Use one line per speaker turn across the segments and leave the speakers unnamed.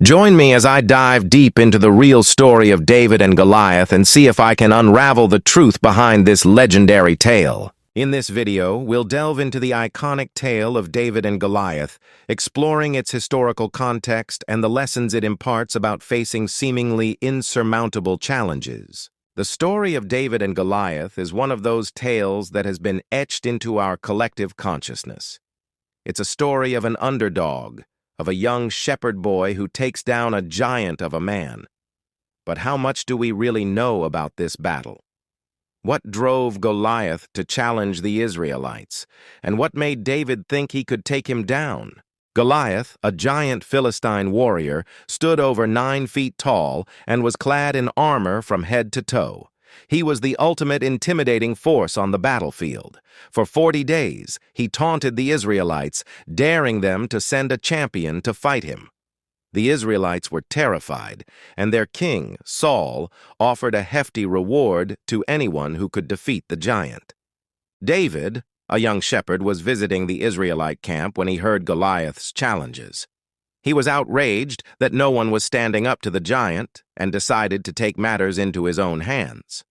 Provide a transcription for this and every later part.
Join me as I dive deep into the real story of David and Goliath and see if I can unravel the truth behind this legendary tale. In this video, we'll delve into the iconic tale of David and Goliath, exploring its historical context and the lessons it imparts about facing seemingly insurmountable challenges. The story of David and Goliath is one of those tales that has been etched into our collective consciousness. It's a story of an underdog, of a young shepherd boy who takes down a giant of a man. But how much do we really know about this battle? What drove Goliath to challenge the Israelites, and what made David think he could take him down? Goliath, a giant Philistine warrior, stood over 9 feet tall and was clad in armor from head to toe. He was the ultimate intimidating force on the battlefield. For 40 days, he taunted the Israelites, daring them to send a champion to fight him. The Israelites were terrified, and their king, Saul, offered a hefty reward to anyone who could defeat the giant. David, a young shepherd, was visiting the Israelite camp when he heard Goliath's challenges. He was outraged that no one was standing up to the giant and decided to take matters into his own hands.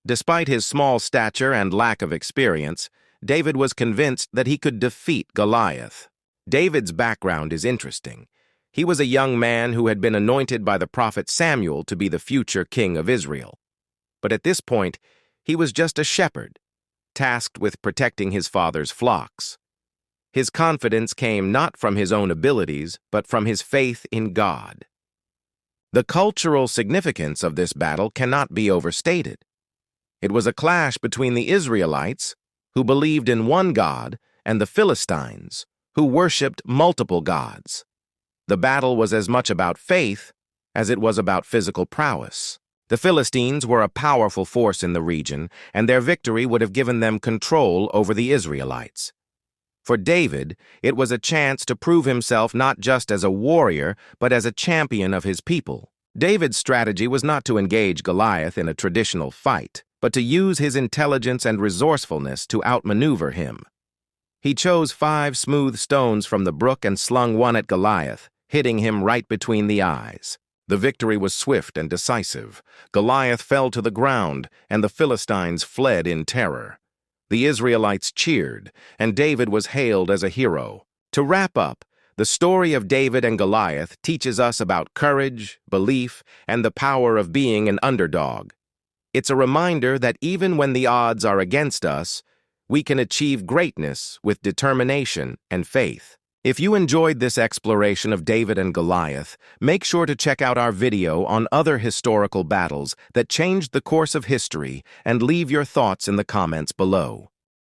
Despite his small stature and lack of experience, David was convinced that he could defeat Goliath. David's background is interesting. He was a young man who had been anointed by the prophet Samuel to be the future king of Israel. But at this point, he was just a shepherd, tasked with protecting his father's flocks. His confidence came not from his own abilities, but from his faith in God. The cultural significance of this battle cannot be overstated. It was a clash between the Israelites, who believed in one God, and the Philistines, who worshipped multiple gods. The battle was as much about faith as it was about physical prowess. The Philistines were a powerful force in the region, and their victory would have given them control over the Israelites. For David, it was a chance to prove himself not just as a warrior, but as a champion of his people. David's strategy was not to engage Goliath in a traditional fight, but to use his intelligence and resourcefulness to outmaneuver him. He chose 5 smooth stones from the brook and slung one at Goliath, hitting him right between the eyes. The victory was swift and decisive. Goliath fell to the ground, and the Philistines fled in terror. The Israelites cheered, and David was hailed as a hero. To wrap up, the story of David and Goliath teaches us about courage, belief, and the power of being an underdog. It's a reminder that even when the odds are against us, we can achieve greatness with determination and faith. If you enjoyed this exploration of David and Goliath, make sure to check out our video on other historical battles that changed the course of history and leave your thoughts in the comments below.